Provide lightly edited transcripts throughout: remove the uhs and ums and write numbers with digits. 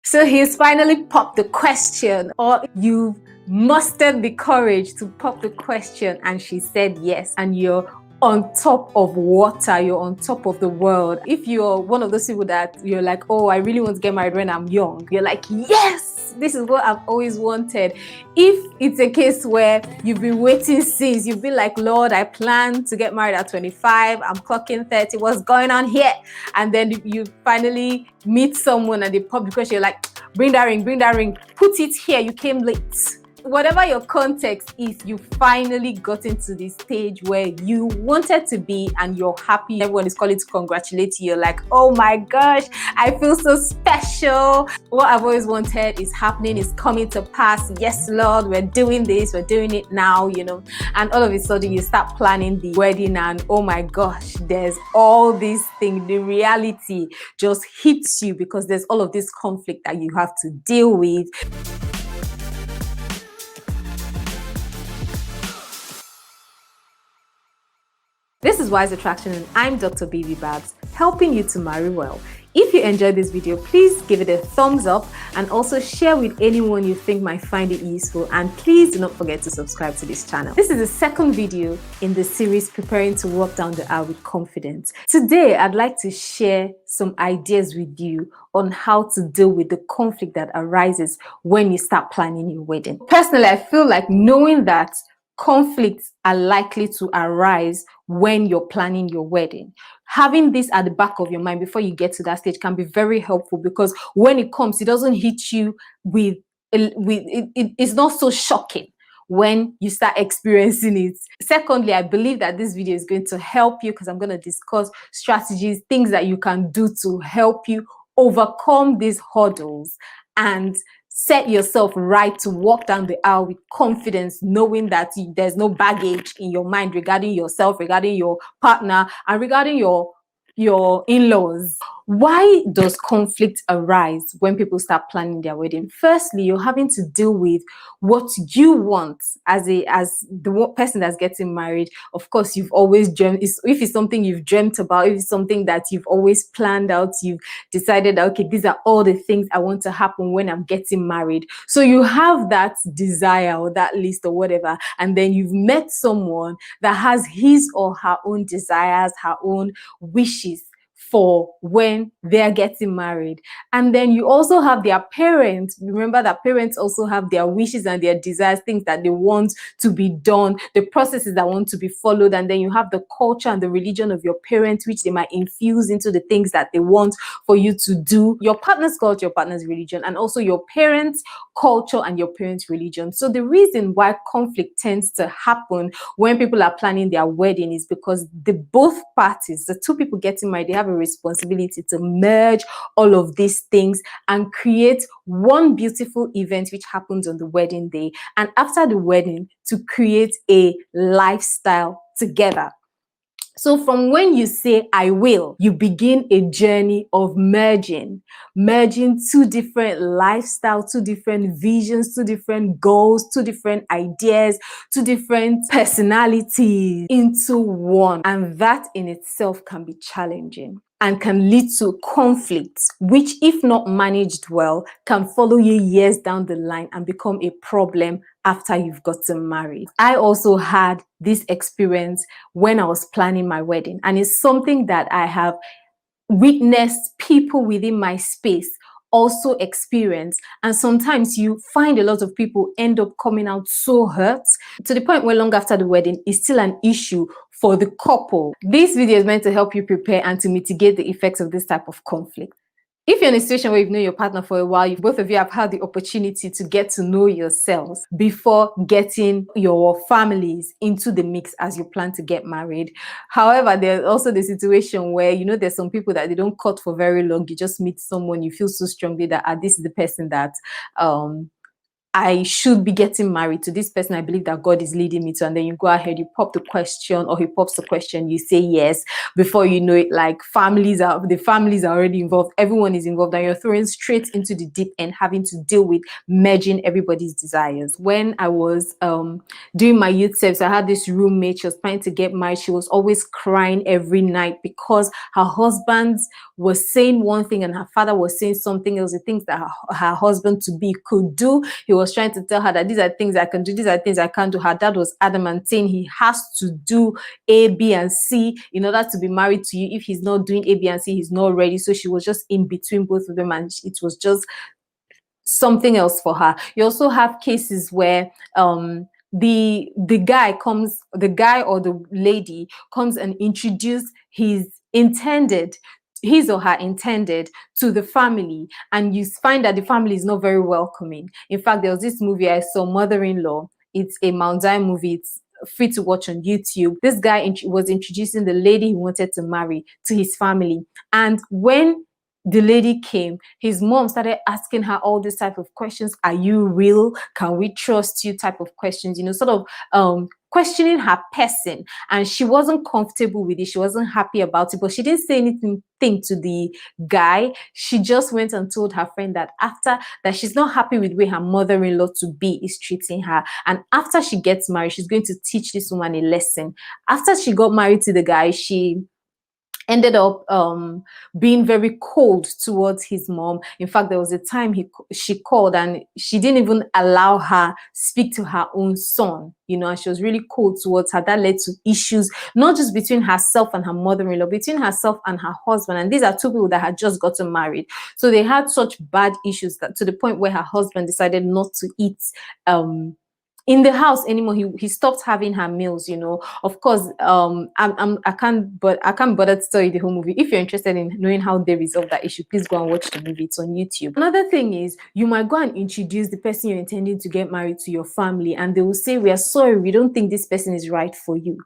So he's finally popped the question, or you've mustered the courage to pop the question, and she said yes, and you're on top of water, you're on top of the world. If you're one of those people that you're like, oh, I really want to get married when I'm young, you're like, yes, this is what I've always wanted. If it's a case where you've been waiting since, you've been like, Lord, I plan to get married at 25, I'm clocking 30, what's going on here? And then you finally meet someone and they pop the question, you're like, bring that ring, put it here, you came late. Whatever your context is, you finally got into the stage where you wanted to be and you're happy. Everyone is calling to congratulate you. You're like, oh my gosh, I feel so special. What I've always wanted is happening, is coming to pass. Yes, Lord, we're doing this, we're doing it now, you know. And all of a sudden you start planning the wedding and oh my gosh, there's all these things. The reality just hits you because there's all of this conflict that you have to deal with. This is Wise Attraction and I'm Dr. Baby Babs, helping you to marry well. If you enjoyed this video, please give it a thumbs up and also share with anyone you think might find it useful, and please do not forget to subscribe to this channel. This is the second video in the series Preparing to Walk Down the Aisle with Confidence. Today, I'd like to share some ideas with you on how to deal with the conflict that arises when you start planning your wedding. Personally, I feel like knowing that conflicts are likely to arise when you're planning your wedding. Having this at the back of your mind before you get to that stage can be very helpful, because when it comes, it doesn't hit you with it's not so shocking when you start experiencing it. Secondly, I believe that this video is going to help you because I'm going to discuss strategies, things that you can do to help you overcome these hurdles and set yourself right to walk down the aisle with confidence, knowing that there's no baggage in your mind regarding yourself, regarding your partner, and regarding your in-laws. Why does conflict arise when people start planning their wedding? Firstly, you're having to deal with what you want as the person that's getting married. Of course, you've always dreamt. If it's something you've dreamt about, if it's something that you've always planned out, you've decided that, okay, these are all the things I want to happen when I'm getting married. So you have that desire or that list or whatever, and then you've met someone that has his or her own desires, her own wishes for when they're getting married. And then you also have their parents. Remember that parents also have their wishes and their desires, things that they want to be done, the processes that want to be followed. And then you have the culture and the religion of your parents, which they might infuse into the things that they want for you to do. Your partner's culture, your partner's religion, and also your parents' culture and your parents' religion. So the reason why conflict tends to happen when people are planning their wedding is because both parties, the two people getting married, they have a responsibility to merge all of these things and create one beautiful event which happens on the wedding day, and after the wedding to create a lifestyle together. So from when you say, I will, you begin a journey of merging two different lifestyles, two different visions, two different goals, two different ideas, two different personalities into one. And that in itself can be challenging and can lead to conflicts, which, if not managed well, can follow you years down the line and become a problem after you've gotten married. I also had this experience when I was planning my wedding, and it's something that I have witnessed people within my space also experience. And sometimes you find a lot of people end up coming out so hurt to the point where long after the wedding is still an issue for the couple. This video is meant to help you prepare and to mitigate the effects of this type of conflict. If you're in a situation where you've known your partner for a while, both of you have had the opportunity to get to know yourselves before getting your families into the mix as you plan to get married. However, there's also the situation where, you know, there's some people that they don't cut for very long. You just meet someone, you feel so strongly that this is the person that I should be getting married to, this person I believe that God is leading me to. And then you go ahead, you pop the question, or he pops the question, you say yes. Before you know it, like the families are already involved, everyone is involved, and you're thrown straight into the deep end, having to deal with merging everybody's desires. When I was doing my youth service, I had this roommate. She was planning to get married. She was always crying every night because her husband's was saying one thing and her father was saying something else, the things that her husband to be could do. He was trying to tell her that these are things I can do, these are things I can't do. Her dad was adamant, saying he has to do A, B, and C in order to be married to you. If he's not doing A, B, and C, he's not ready. So she was just in between both of them, and it was just something else for her. You also have cases where the guy or the lady comes and introduce his or her intended to the family, and you find that the family is not very welcoming. In fact, there was this movie I saw, Mother-in-Law. It's a Maldive movie. It's free to watch on YouTube. This guy was introducing the lady he wanted to marry to his family, and when the lady came, his mom started asking her all these type of questions. Are you real? Can we trust you? Type of questions, sort of questioning her person. And she wasn't comfortable with it. She wasn't happy about it, but she didn't say anything to the guy. She just went and told her friend that after that, she's not happy with the way her mother-in-law to be is treating her. And after she gets married, she's going to teach this woman a lesson. After she got married to the guy, she ended up being very cold towards his mom. In fact, there was a time she called and she didn't even allow her speak to her own son, and she was really cold towards her. That led to issues, not just between herself and her mother-in-law, between herself and her husband. And these are two people that had just gotten married. So they had such bad issues that to the point where her husband decided not to eat in the house anymore. He stopped having her meals. Of course, I can't bother to tell you the whole movie. If you're interested in knowing how they resolve that issue, please go and watch the movie. It's on YouTube. Another thing is, you might go and introduce the person you're intending to get married to your family, and they will say, we are sorry, we don't think this person is right for you.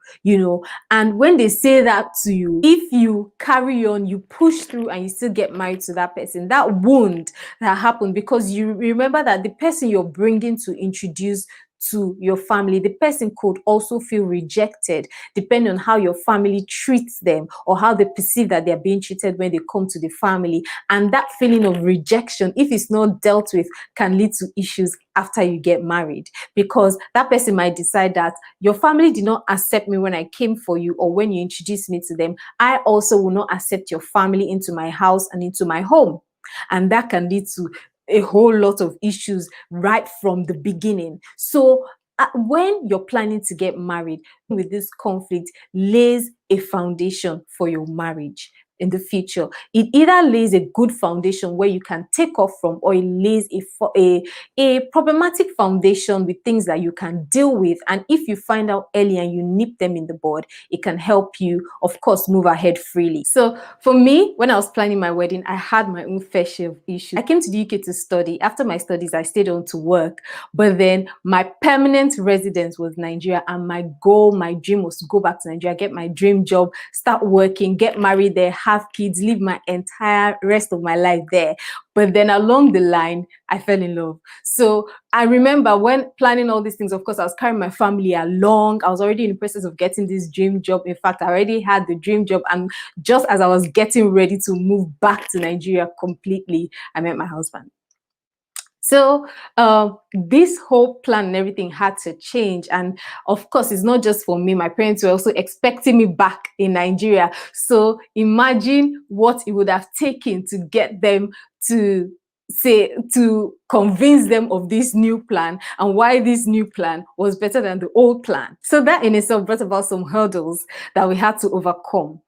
And when they say that to you, if you carry on, you push through and you still get married to that person, that wound that happened, because you remember that the person you're bringing to introduce to your family, the person could also feel rejected depending on how your family treats them or how they perceive that they're being treated when they come to the family. And that feeling of rejection, if it's not dealt with, can lead to issues after you get married, because that person might decide that your family did not accept me when I came for you or when you introduced me to them. I also will not accept your family into my house and into my home. And that can lead to a whole lot of issues right from the beginning. So when you're planning to get married, with this conflict lays a foundation for your marriage in the future. It either lays a good foundation where you can take off from, or it lays a problematic foundation with things that you can deal with. And if you find out early and you nip them in the bud, it can help you, of course, move ahead freely. So for me, when I was planning my wedding, I had my own fair share of issues. I came to the UK to study. After my studies, I stayed on to work, but then my permanent residence was Nigeria, and my goal, my dream was to go back to Nigeria, get my dream job, start working, get married there, have kids, live my entire rest of my life there. But then along the line, I fell in love. So I remember when planning all these things, of course, I was carrying my family along. I was already in the process of getting this dream job. In fact, I already had the dream job. And just as I was getting ready to move back to Nigeria completely, I met my husband. So this whole plan and everything had to change. And of course, it's not just for me. My parents were also expecting me back in Nigeria. So imagine what it would have taken to get them to convince them of this new plan and why this new plan was better than the old plan. So that in itself brought about some hurdles that we had to overcome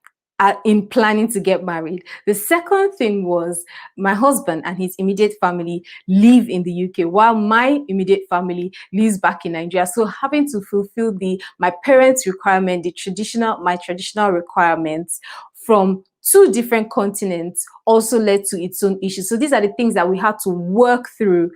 in planning to get married. The second thing was my husband and his immediate family live in the UK, while my immediate family lives back in Nigeria. So having to fulfill my parents' requirement, my traditional requirements from two different continents also led to its own issues. So these are the things that we had to work through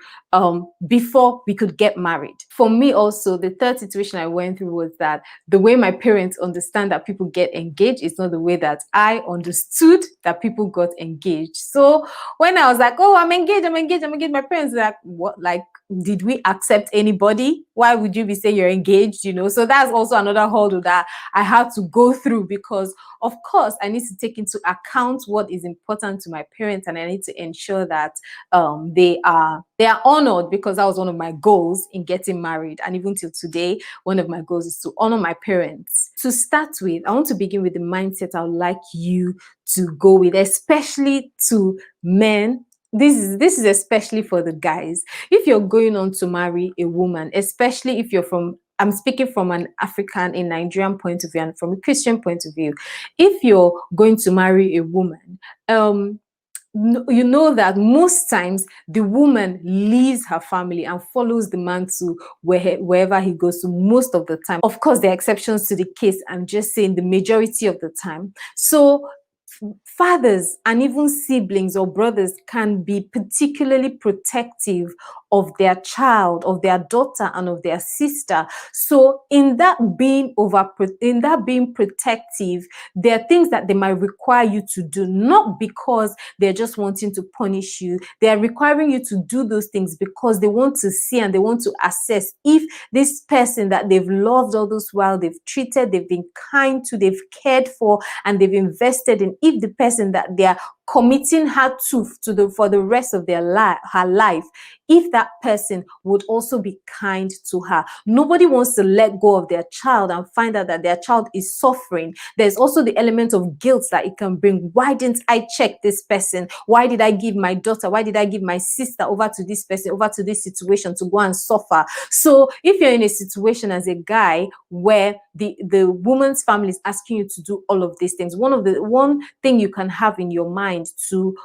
before we could get married. For me also, the third situation I went through was that the way my parents understand that people get engaged is not the way that I understood that people got engaged. So when I was like, oh, I'm engaged, my parents were like, what? Like, did we accept anybody? Why would you be saying you're engaged? So that's also another hurdle that I had to go through, because of course I need to take into account what is important to my parents, and I need to ensure that they are honored, because that was one of my goals in getting married. And even till today, one of my goals is to honor my parents. To start with, I want to begin with the mindset I would like you to go with, especially to men. This is especially for the guys. If you're going on to marry a woman, especially if you're from, I'm speaking from an African, a Nigerian point of view, and from a Christian point of view. If you're going to marry a woman, you know that most times the woman leaves her family and follows the man to wherever he goes to, most of the time. Of course, there are exceptions to the case. I'm just saying the majority of the time. So fathers and even siblings or brothers can be particularly protective of their child, of their daughter, and of their sister. So in that being protective, there are things that they might require you to do, not because they're just wanting to punish you. They are requiring you to do those things because they want to see and they want to assess if this person that they've loved all this while, they've treated, they've been kind to, they've cared for, and they've invested in, if the person that they are committing her for the rest of her life, if that person would also be kind to her. Nobody wants to let go of their child and find out that their child is suffering. There's also the element of guilt that it can bring. Why didn't I check this person? Why did I give my daughter? Why did I give my sister over to this person, over to this situation to go and suffer? So if you're in a situation as a guy where the woman's family is asking you to do all of these things, one thing you can have in your mind to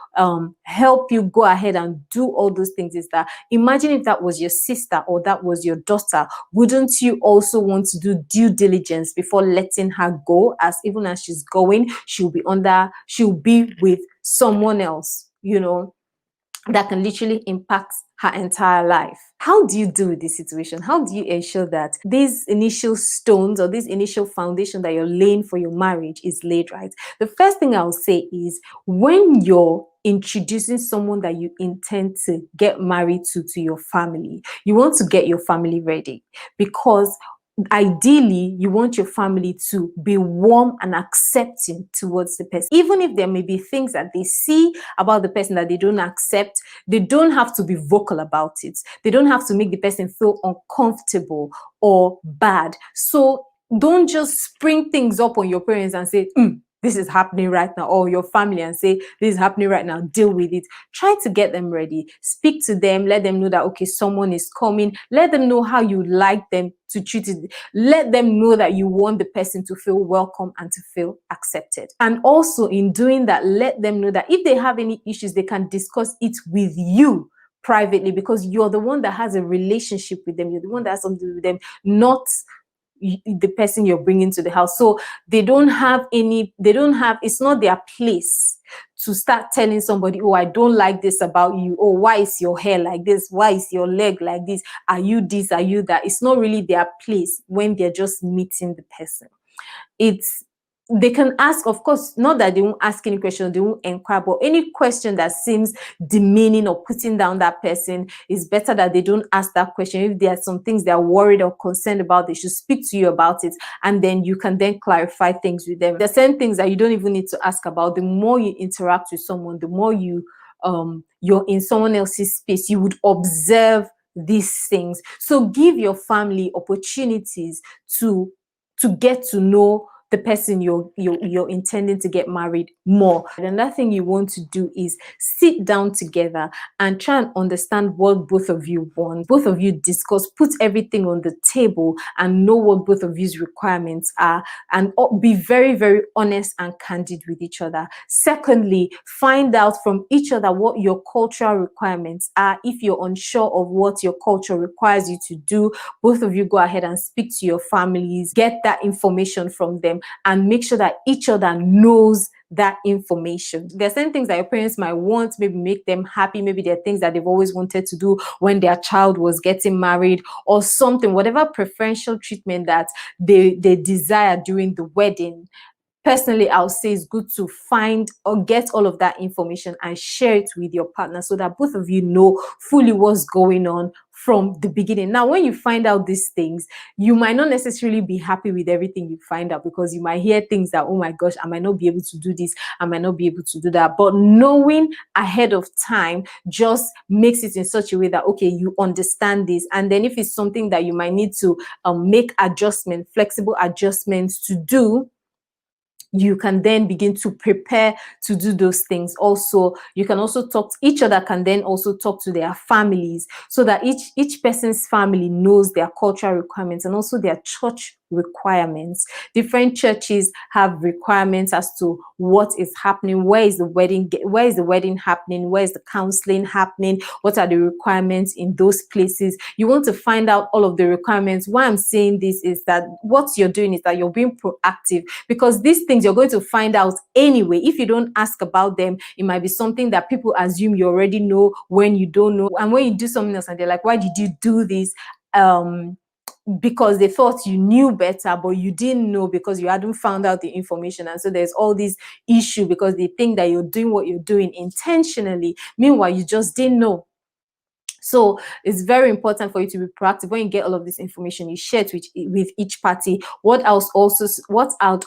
help you go ahead and do all those things is that, imagine if that was your sister or that was your daughter. Wouldn't you also want to do due diligence before letting her go? As even as she's going, she'll be with someone else, that can literally impact her entire life. How do you deal with this situation? How do you ensure that these initial stones or this initial foundation that you're laying for your marriage is laid right? The first thing I'll say is, when you're introducing someone that you intend to get married to your family, you want to get your family ready, because ideally you want your family to be warm and accepting towards the person. Even if there may be things that they see about the person that they don't accept, they don't have to be vocal about it. They don't have to make the person feel uncomfortable or bad. So don't just spring things up on your parents and say, this is happening right now, or your family, and say, this is happening right now, deal with it. Try to get them ready. Speak to them. Let them know that, okay, someone is coming. Let them know how you like them to treat it. Let them know that you want the person to feel welcome and to feel accepted. And also in doing that, let them know that if they have any issues, they can discuss it with you privately, because you're the one that has a relationship with them. You're the one that has something with them, not the person you're bringing to the house. So it's not their place to start telling somebody, oh, I don't like this about you. Oh, why is your hair like this? Why is your leg like this? Are you this? Are you that? It's not really their place when they're just meeting the person. They can ask, of course, not that they won't ask any question, they won't inquire, but any question that seems demeaning or putting down that person, is better that they don't ask that question. If there are some things they are worried or concerned about, they should speak to you about it, and then you can then clarify things with them. There are certain things that you don't even need to ask about. The more you interact with someone, the more you're in someone else's space, you would observe these things. So give your family opportunities to get to know the person you're intending to get married more. And another thing you want to do is sit down together and try and understand what both of you want. Both of you discuss, put everything on the table, and know what both of you's requirements are, and be very, very honest and candid with each other. Secondly, find out from each other what your cultural requirements are. If you're unsure of what your culture requires you to do, both of you go ahead and speak to your families, get that information from them, and make sure that each other knows that information. There are certain things that your parents might want, maybe make them happy. Maybe there are things that they've always wanted to do when their child was getting married or something, whatever preferential treatment that they desire during the wedding. Personally, I'll say it's good to find or get all of that information and share it with your partner, so that both of you know fully what's going on from the beginning. Now, when you find out these things, you might not necessarily be happy with everything you find out, because you might hear things that, oh my gosh, I might not be able to do this, I might not be able to do that. But knowing ahead of time just makes it in such a way that, okay, you understand this. And then if it's something that you might need to make adjustments, flexible adjustments to do, you can then begin to prepare to do those things. Also, you can also talk, each other can then also talk to their families, so that each person's family knows their cultural requirements and also their church requirements. Different churches have requirements as to what is happening, where is the wedding happening, where is the counseling happening, what are the requirements in those places. You want to find out all of the requirements. Why I'm saying this is that what you're doing is that you're being proactive, because these things you're going to find out anyway. If you don't ask about them, it might be something that people assume you already know when you don't know. And when you do something else and they're like, why did you do this? Because they thought you knew better, but you didn't know because you hadn't found out the information. And so there's all this issue because they think that you're doing what you're doing intentionally. Meanwhile, you just didn't know. So it's very important for you to be proactive. When you get all of this information, you share it with each party. What I'd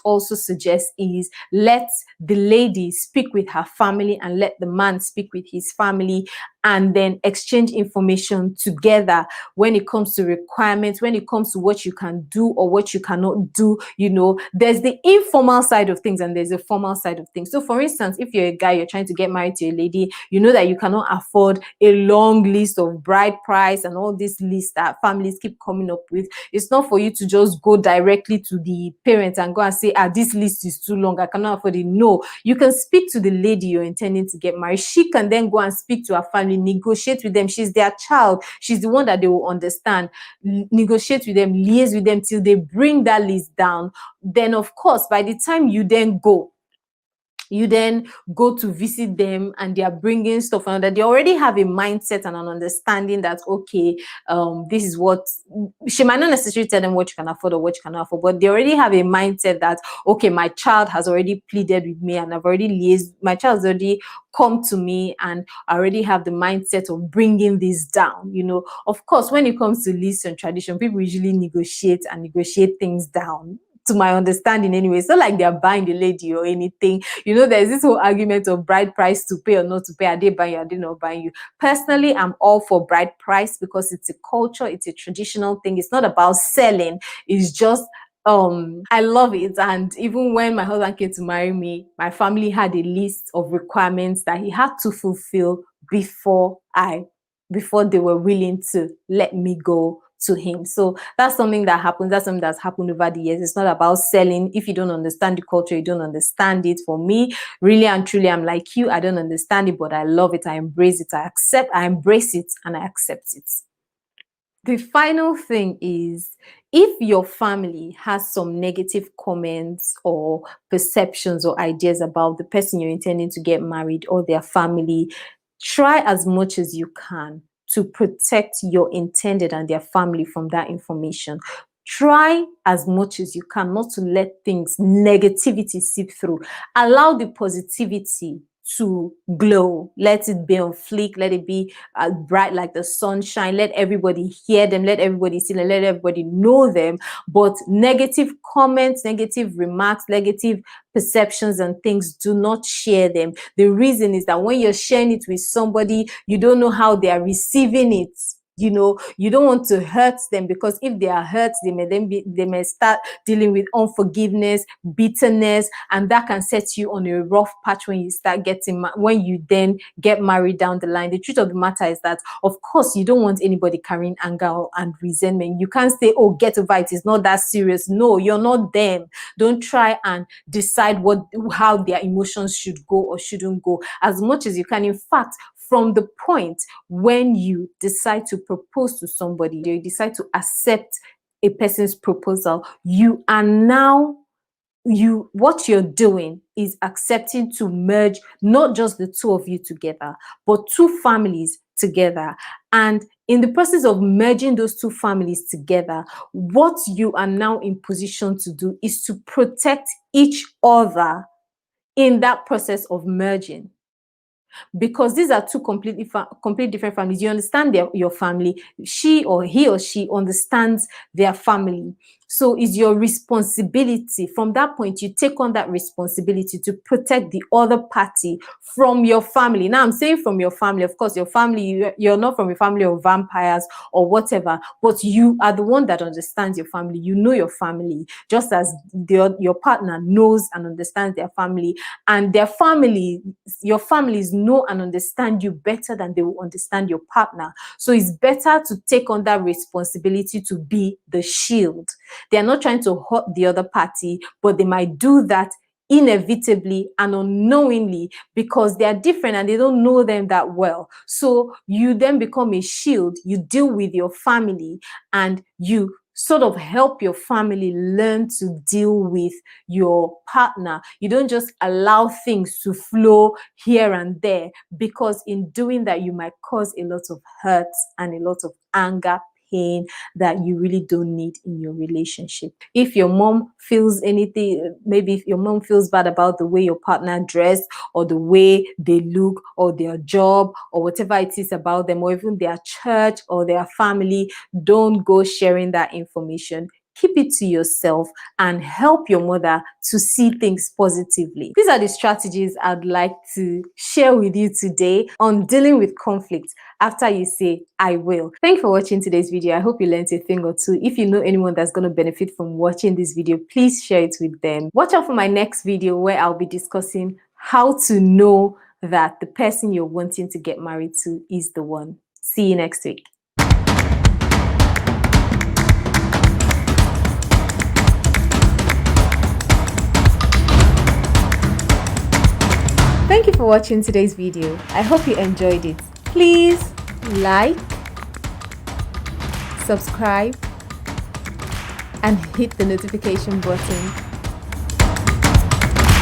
also suggest is let the lady speak with her family and let the man speak with his family, and then exchange information together when it comes to requirements, when it comes to what you can do or what you cannot do. You know, there's the informal side of things and there's the formal side of things. So for instance, if you're a guy, you're trying to get married to a lady, you know that you cannot afford a long list of bride price and all these lists that families keep coming up with. It's not for you to just go directly to the parents and go and say, this list is too long, I cannot afford it. No, you can speak to the lady you're intending to get married. She can then go and speak to her family, negotiate with them. She's their child. She's the one that they will understand. Negotiate with them, liaise with them till they bring that list down. Then, of course, by the time you then go to visit them and they are bringing stuff and that, they already have a mindset and an understanding that, okay, this is what, she might not necessarily tell them what you can afford or what you cannot afford, but they already have a mindset that, okay, my child has already pleaded with me and I've already liaised, my child's already come to me and I already have the mindset of bringing this down. You know, of course, when it comes to lists and tradition, people usually negotiate things down, to my understanding anyway. It's not like they're buying the lady or anything. You know, there's this whole argument of bride price, to pay or not to pay. Are they buying you? Are they not buying you? Personally, I'm all for bride price because it's a culture, it's a traditional thing. It's not about selling. It's just I love it. And even when my husband came to marry me, my family had a list of requirements that he had to fulfill before they were willing to let me go to him. So that's something that happens. That's something that's happened over the years. It's not about selling. If you don't understand the culture, you don't understand it. For me, really and truly, I'm like you. I don't understand it, but I love it. I embrace it. I embrace it and I accept it. The final thing is, if your family has some negative comments or perceptions or ideas about the person you're intending to get married or their family, try as much as you can to protect your intended and their family from that information. Try as much as you can not to let negativity seep through. Allow the positivity to glow. Let it be on fleek. Let it be bright like the sunshine. Let everybody hear them. Let everybody see them. Let everybody know them. But negative comments, negative remarks, negative perceptions and things, do not share them. The reason is that when you're sharing it with somebody, you don't know how they are receiving it. You know, you don't want to hurt them, because if they are hurt, they may start dealing with unforgiveness, bitterness, and that can set you on a rough patch when you then get married down the line. The truth of the matter is that, of course, you don't want anybody carrying anger and resentment. You can't say, oh, get over it, it's not that serious. No, you're not them. Don't try and decide how their emotions should go or shouldn't go. As much as you can, in fact, from the point when you decide to propose to somebody, you decide to accept a person's proposal, what you're doing is accepting to merge not just the two of you together, but two families together. And in the process of merging those two families together, what you are now in position to do is to protect each other in that process of merging. because these are two completely different families. You understand your family. He or she understands their family. So it's your responsibility. From that point, you take on that responsibility to protect the other party from your family. Now, I'm saying from your family. Of course, your family, you're not from a family of vampires or whatever, but you are the one that understands your family. You know your family, just as your partner knows and understands their family. And your families know and understand you better than they will understand your partner. So it's better to take on that responsibility to be the shield. They're not trying to hurt the other party, but they might do that inevitably and unknowingly because they are different and they don't know them that well. So you then become a shield. You deal with your family and you sort of help your family learn to deal with your partner. You don't just allow things to flow here and there, because in doing that, you might cause a lot of hurt and a lot of anger, pain that you really don't need in your relationship. If your mom feels anything, maybe if your mom feels bad about the way your partner dressed or the way they look or their job or whatever it is about them, or even their church or their family, don't go sharing that information. Keep it to yourself and help your mother to see things positively. These are the strategies I'd like to share with you today on dealing with conflict after you say, I will. Thank you for watching today's video. I hope you learned a thing or two. If you know anyone that's going to benefit from watching this video, please share it with them. Watch out for my next video where I'll be discussing how to know that the person you're wanting to get married to is the one. See you next week. Thank you for watching today's video. I hope you enjoyed it. Please like, subscribe, and hit the notification button